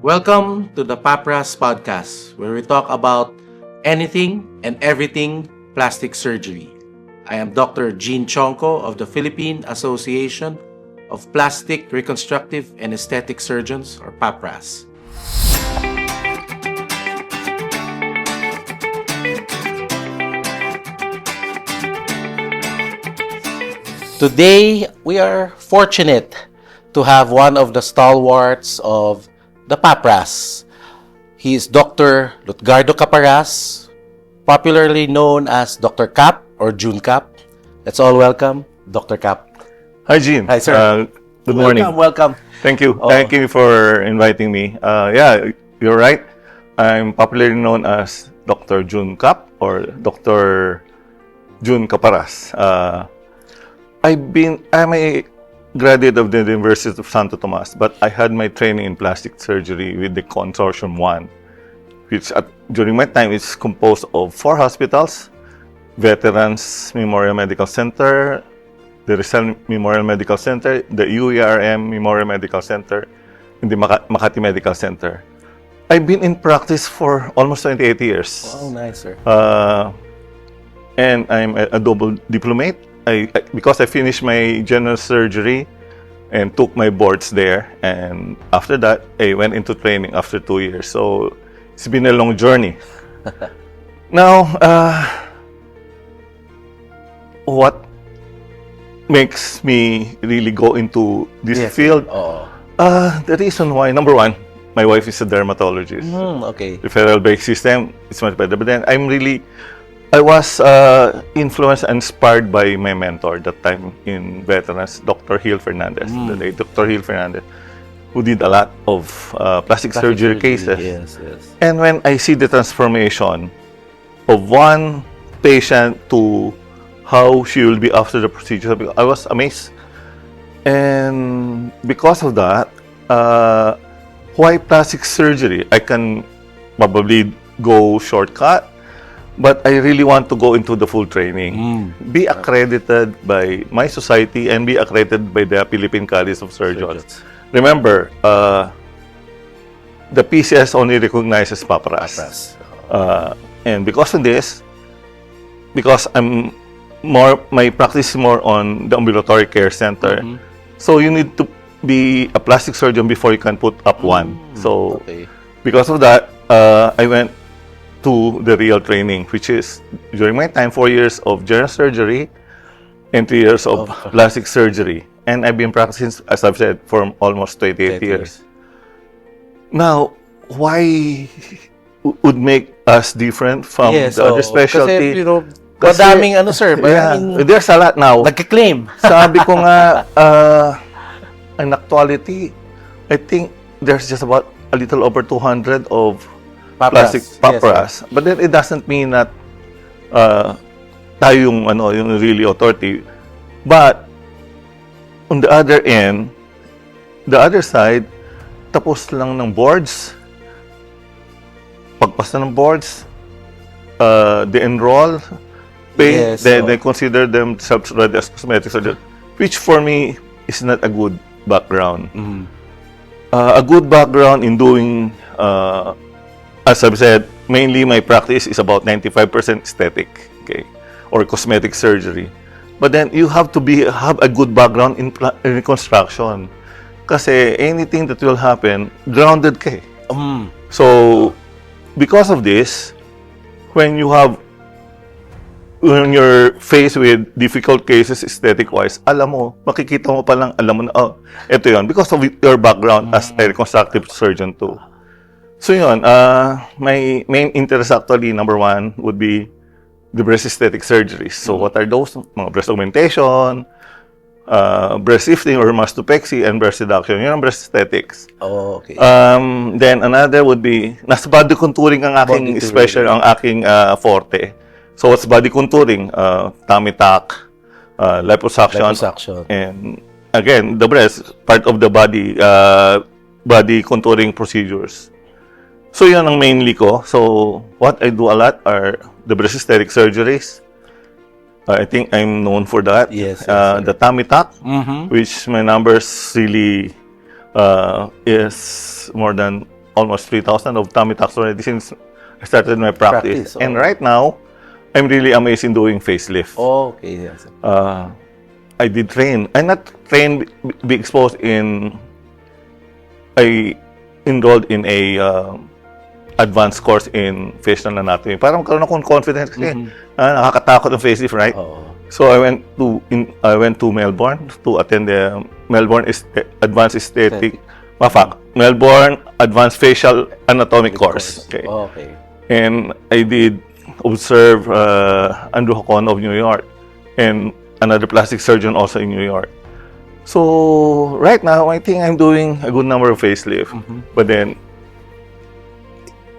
Welcome to the Papras Podcast, where we talk about anything and everything plastic surgery. I am Dr. Jean Chonko of the Philippine Association of Plastic, Reconstructive, and Aesthetic Surgeons, or PAPRAS. Today, we are fortunate to have one of the stalwarts of the PAPRAS. He is Dr. Lutgardo Caparas, popularly known as Dr. Cap or June Cap. Let's all welcome Dr. Cap. Hi, Jean. Hi, sir. Good morning. Welcome. Thank you. Oh. Thank you for inviting me. Yeah, you're right. I'm popularly known as Dr. June Cap or Dr. June Caparas. I'm a graduate of the University of Santo Tomas, but I had my training in plastic surgery with the Consortium 1, which during my time is composed of 4 hospitals: Veterans Memorial Medical Center, the Rizal Memorial Medical Center, the UERM Memorial Medical Center, and the Makati Medical Center. I've been in practice for almost 28 years. Oh, nice, sir. And I'm a double diplomate. Because I finished my general surgery and took my boards there, and after that, I went into training after 2 years. So it's been a long journey. Now, what makes me really go into this field? Oh. The reason why, number one, my wife is a dermatologist. Okay. Referral-based system, it's much better. But then I was influenced and inspired by my mentor that time in veterans, Dr. Gil Fernandez, the late Dr. Gil Fernandez, who did a lot of plastic surgery cases. Yes. And when I see the transformation of one patient to how she will be after the procedure, I was amazed. And because of that, why plastic surgery? I can probably go shortcut, but I really want to go into the full training. Be accredited by my society and be accredited by the Philippine College of Surgeons. Remember, the PCS only recognizes PAPRAS. And because of this, because my practice is more on the ambulatory care center, so you need to be a plastic surgeon before you can put up one. So because of that, I went to the real training, which is during my time 4 years of general surgery and 3 years of plastic surgery. And I've been practicing, as I've said, for almost 28 years. Now, why would make us different from the other specialty? Kasi, madaming sir. Yeah, there's a lot now. Nagka-claim. Sabi ko nga, in actuality, I think there's just about a little over 200 of plastic PAPRAS. But then it doesn't mean that tayo yung really authority. But on the other end, the other side, tapos lang ng boards. Pagpasa ng boards, they enroll, pay, they consider themselves ready as cosmetic surgeon, which for me is not a good background. A good background in doing as I've said, mainly my practice is about 95% aesthetic, okay, or cosmetic surgery. But then you have to have a good background in reconstruction, kasi anything that will happen, grounded ka. So because of this, when you're faced with difficult cases aesthetic-wise, makikita mo pa lang, alam mo na, ito yun, because of your background as a reconstructive surgeon too. So yun, my main interest actually, number one, would be the breast aesthetic surgeries. So what are those? Mga breast augmentation, breast lifting or mastopexy, and breast reduction. Yun ang breast aesthetics. Oh, okay. Then another would be, nasa body contouring ang aking special, ang aking forte. So what's body contouring? Tummy tuck, liposuction, and again, the breast, part of the body, body contouring procedures. So yun ang mainly ko. So what I do a lot are the breast aesthetic surgeries. I think I'm known for that. Yes. The tummy tuck, which my numbers really is more than almost 3,000 of tummy tucks already since I started my practice. Practice, And oh. right now, I'm really amazed in doing facelift. Oh, okay. Yes. I did train. I not train, be exposed in. I enrolled in a advanced course in facial anatomy. Para magkaroon akong confidence kasi nakakatakot ang facelift, right? Oo. So I went to Melbourne to attend the Melbourne Advanced Aesthetic, Melbourne Advanced Facial Anatomic course. Okay. Oh, okay. And I did observe Andrew Hacon of New York and another plastic surgeon also in New York. So right now, I think I'm doing a good number of facelift. But then,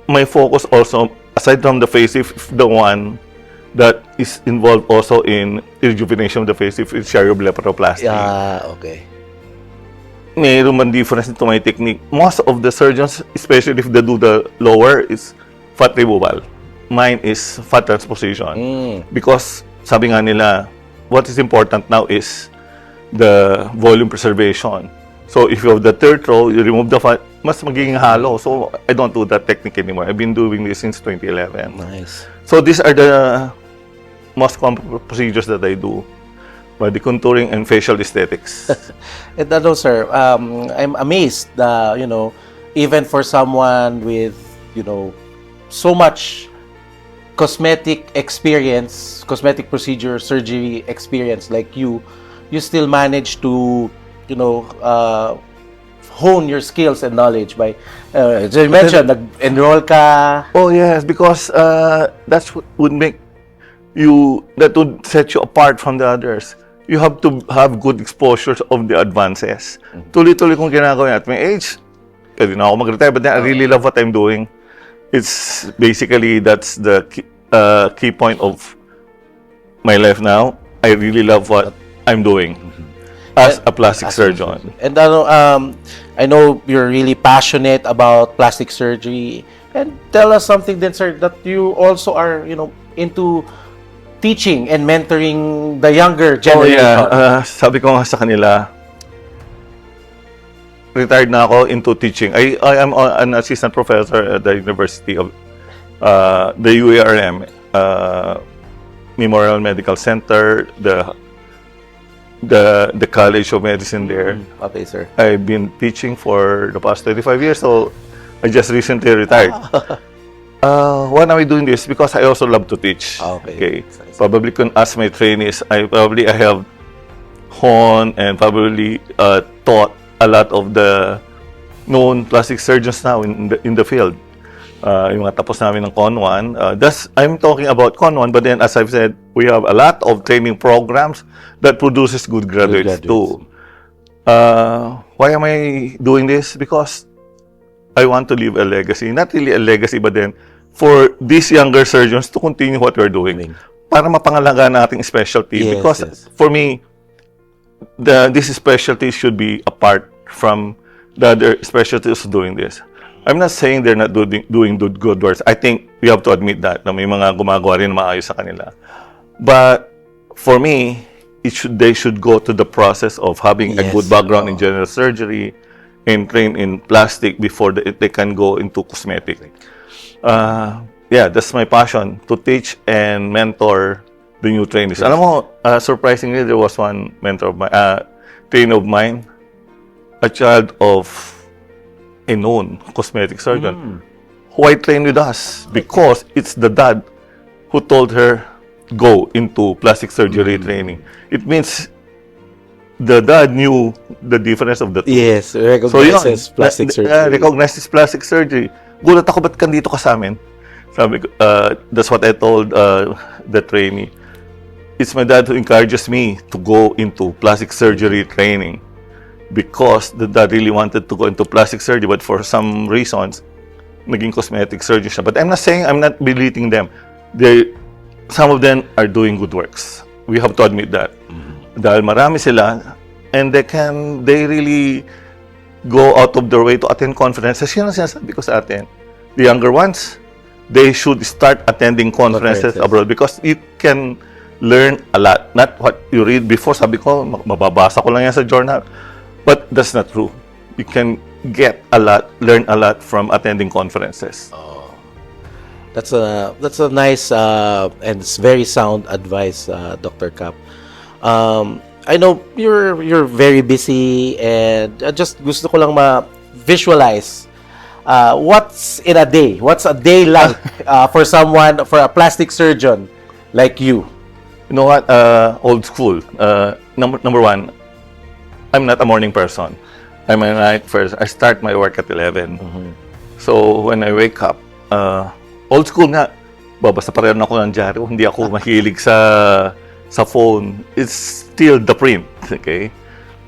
my focus also, aside from the facelift, the one that is involved also in rejuvenation of the facelift is cheruoblepharoplasty. Yeah, okay. Mayroon man difference to my technique. Most of the surgeons, especially if they do the lower, is fat removal. Mine is fat transposition. Because, sabi nga nila, what is important now is the volume preservation. So, if you have the third row, you remove the fat, mas magiging halo. So, I don't do that technique anymore. I've been doing this since 2011. Nice. So, these are the most common procedures that I do. Body contouring and facial aesthetics. And ano, sir, I'm amazed that, even for someone with, so much cosmetic experience, cosmetic procedure, surgery experience like you still manage to, hone your skills and knowledge by, as you mentioned, nag-enroll ka. Oh, yes, because that's what would make that would set you apart from the others. You have to have good exposures of the advances. Tuloy-tuloy kong ginagawa at my age. Pwede na ako mag-retire, but then I really love what I'm doing. It's basically, that's the key point of my life now. I really love what I'm doing as a plastic surgeon. And I know you're really passionate about plastic surgery. And tell us something then, sir, that you also are, into teaching and mentoring the younger generation. Oh, yeah. Sabi ko nga sa kanila, retired na ako into teaching. I am an assistant professor at the University of the UARM, Memorial Medical Center, the College of Medicine there. Okay, sir. I've been teaching for the past 25 years, so I just recently retired. Why am I doing this? Because I also love to teach. Okay. Probably can ask my trainees. I have honed and probably taught a lot of the known plastic surgeons now in the field. Yung mga tapos namin ng CON1. I'm talking about CON1, but then as I've said, we have a lot of training programs that produces good graduates too. Why am I doing this? Because I want to leave a legacy. Not really a legacy, but then for these younger surgeons to continue what we're doing. Para mapangalagaan nating specialty. Yes, Because for me, this specialty should be apart from the other specialties doing this. I'm not saying they're not doing good works. I think we have to admit that na may mga gumagawa rin maayos sa kanila. But for me, they should go to the process of having a good background in general surgery and train in plastic before they can go into cosmetic. That's my passion, to teach and mentor the new trainees. Alam mo, surprisingly, there was one mentor of trainer of mine, a child of a known cosmetic surgeon who I trained with us because it's the dad who told her go into plastic surgery training. It means the dad knew the difference of the two. Yes, recognizes plastic surgery. Recognizes plastic surgery. Gulat ako, ba't kandito ka sa amin? Sabi ko, that's what I told the trainee. It's my dad who encourages me to go into plastic surgery training because the dad really wanted to go into plastic surgery, but for some reasons, naging cosmetic surgeon siya. But I'm not saying, I'm not belittling them. Some of them are doing good works. We have to admit that. Dahil marami sila, and they really go out of their way to attend conferences. Yan ang sinasabi ko sa atin. The younger ones, they should start attending conferences abroad because you can learn a lot. Not what you read before. Sabi ko, mababasa ko lang yan sa journal. But that's not true. You can learn a lot from attending conferences. That's a nice and it's very sound advice, Dr. Cap. I know you're very busy, and just gusto ko lang ma-visualize what's in a day. What's a day like for a plastic surgeon like you? You know what? Old school. Number one, I'm not a morning person. I'm a night person. I start my work at 11. So when I wake up, old school nga, babasa pa rin ako ng dyaryo. Hindi ako mahilig sa phone. It's still the print. Okay?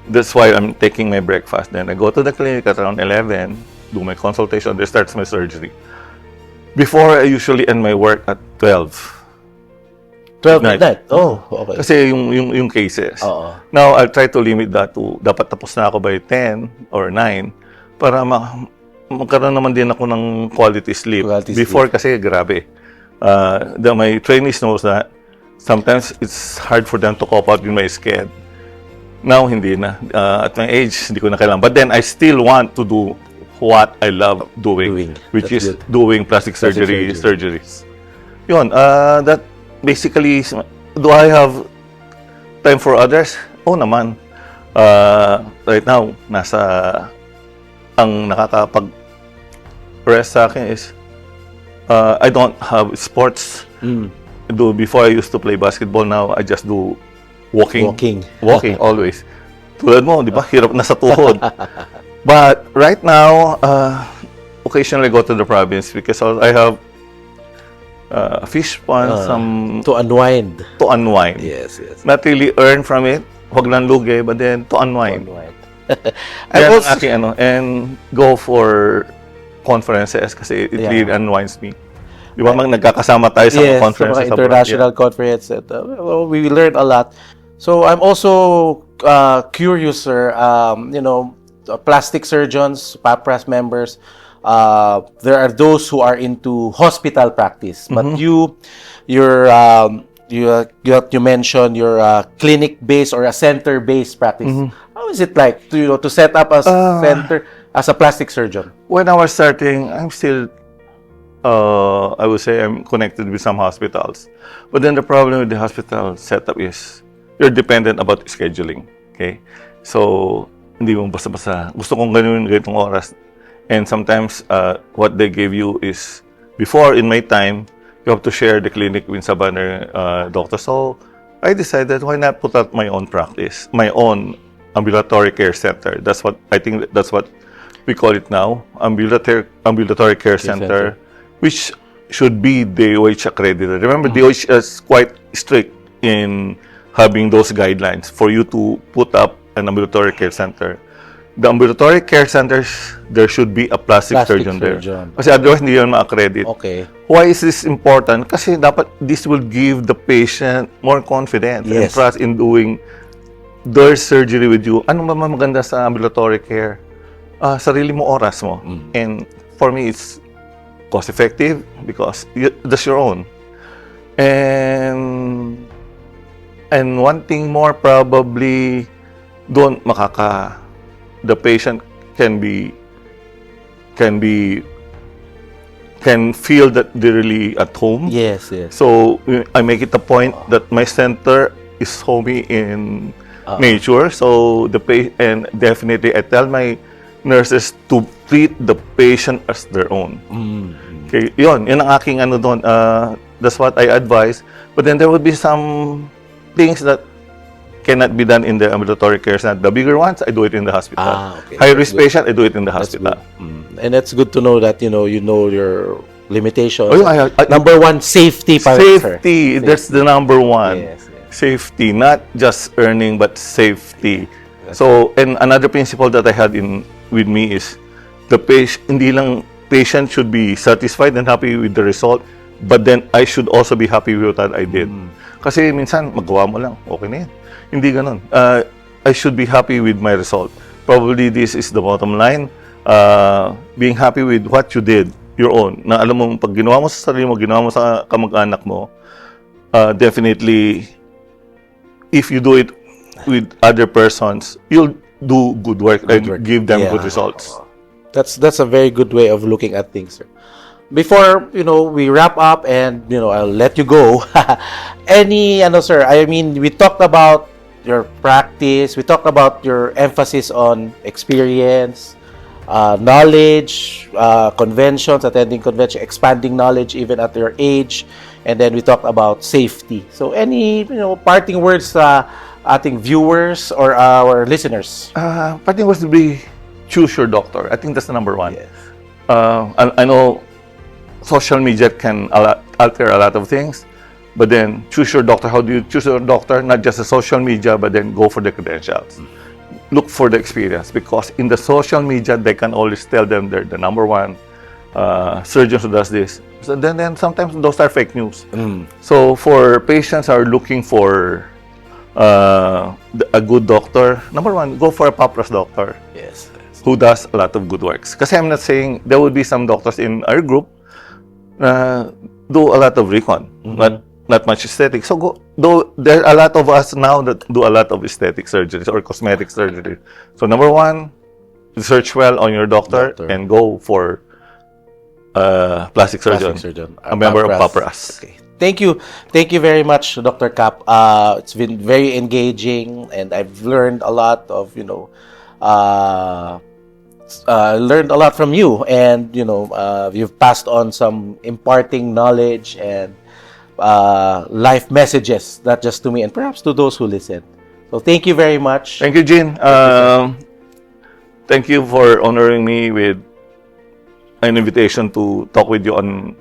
That's why I'm taking my breakfast. Then I go to the clinic at around 11, do my consultation, then starts my surgery. Before, I usually end my work at 12. 12 midnight? Oh, okay. Kasi yung cases. Oo. Now, I'll try to limit that to, dapat tapos na ako by 10 or 9 para magkaroon naman din ako ng quality sleep. Before kasi, grabe. My trainees knows that sometimes it's hard for them to cope up with my schedule. Now, hindi na. At my age, hindi ko na kailangan. But then, I still want to do what I love doing. Which is doing plastic surgeries. Yun, that basically, do I have time for others? Oo naman. Right now, ang nakakapag-rest sa akin is, I don't have sports. Before I used to play basketball, now I just do walking always. Tulad mo, di ba? Hirap na sa tuhod. But right now, occasionally I go to the province because I have fish pond, to unwind. Yes. Not really earn from it. Huwag lang lugi, but then to unwind. And go for conferences kasi it really unwinds me. Di ba nagkakasama tayo sa conferences? Yes, international conference. We learned a lot. So I'm also curious, sir. Plastic surgeons, PAPRAS members, there are those who are into hospital practice, but you mentioned your clinic-based or a center-based practice. How is it like to set up a center as a plastic surgeon? When I was starting, I'm still, I would say I'm connected with some hospitals. But then the problem with the hospital setup is you're dependent about scheduling. Okay? So, hindi mo basta-basta. Gusto kong ganitong oras. And sometimes, what they give you is, before, in my time, you have to share the clinic with some other doctor. So, I decided, why not put out my own practice, my own ambulatory care center. That's what we call it now, ambulatory care center, which should be DOH accredited. Remember, DOH is quite strict in having those guidelines for you to put up an ambulatory care center. The ambulatory care centers, there should be a plastic surgeon there. Kasi otherwise, hindi yun ma-accredit. Okay. Why is this important? Kasi dapat this will give the patient more confidence and trust in doing their surgery with you. Ano ba maganda sa ambulatory care? Sarili mo, oras mo. And for me, it's cost-effective because that's your own. And one thing more, probably, the patient can feel that they're really at home. Yes. So I make it a point that my center is homey in nature. So and definitely I tell my nurses to treat the patient as their own. Okay, yun ang aking doon. That's what I advise. But then there would be some things that cannot be done in the ambulatory care center. The bigger ones, I do it in the hospital. High-risk patient, I do it in the hospital. And it's good to know that you know your limitations. I Number one, safety. Safety. That's the number one. Yes. Safety, not just earning, but safety. So, and another principle that I had with me is the patient should be satisfied and happy with the result, but then I should also be happy with what I did. Kasi minsan, magawa mo lang, okay na yan. Hindi ganun. I should be happy with my result. Probably this is the bottom line. Being happy with what you did, your own. Na alam mo, pag ginawa mo sa sarili mo, ginawa mo sa kamag-anak mo, definitely, if you do it with other persons, you'll do good work and give them good results. That's a very good way of looking at things, sir. Before, we wrap up and, I'll let you go. Sir, I mean, we talked about your practice, we talked about your emphasis on experience, knowledge, conventions, attending convention, expanding knowledge even at your age, and then we talked about safety. So any, parting words sa ating viewers or our listeners? Parting was to be choose your doctor. I think that's the number one. Yes. I know social media can alter a lot of things, but then choose your doctor. How do you choose your doctor? Not just the social media, but then go for the credentials. Look for the experience, because in the social media, they can always tell them they're the number one surgeon who does this. So then sometimes those are fake news. So for patients who are looking for a good doctor, number one, go for a papras doctor. Yes. Who does a lot of good works. Kasi I'm not saying there would be some doctors in our group do a lot of recon, but not much aesthetic. So though there are a lot of us now that do a lot of aesthetic surgeries or cosmetic surgery. So number one, research well on your doctor. And go for plastic surgeon. A member of Papras. Okay. Thank you very much, Dr. Cap. It's been very engaging, and I've learned a lot of, learned a lot from you, and you've passed on some imparting knowledge and life messages, not just to me and perhaps to those who listen. So thank you very much. Thank you, Jean. Thank you for honoring me with an invitation to talk with you on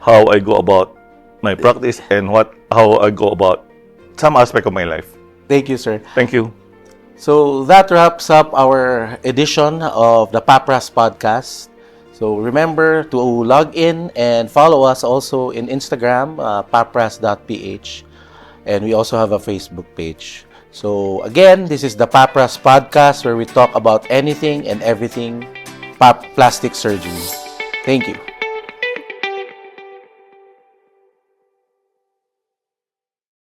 how I go about my practice and how I go about some aspect of my life. Thank you, sir. Thank you. So that wraps up our edition of the Papras podcast. So remember to log in and follow us also in Instagram, papras.ph. And we also have a Facebook page. So again, this is the Papras podcast, where we talk about anything and everything plastic surgery. Thank you.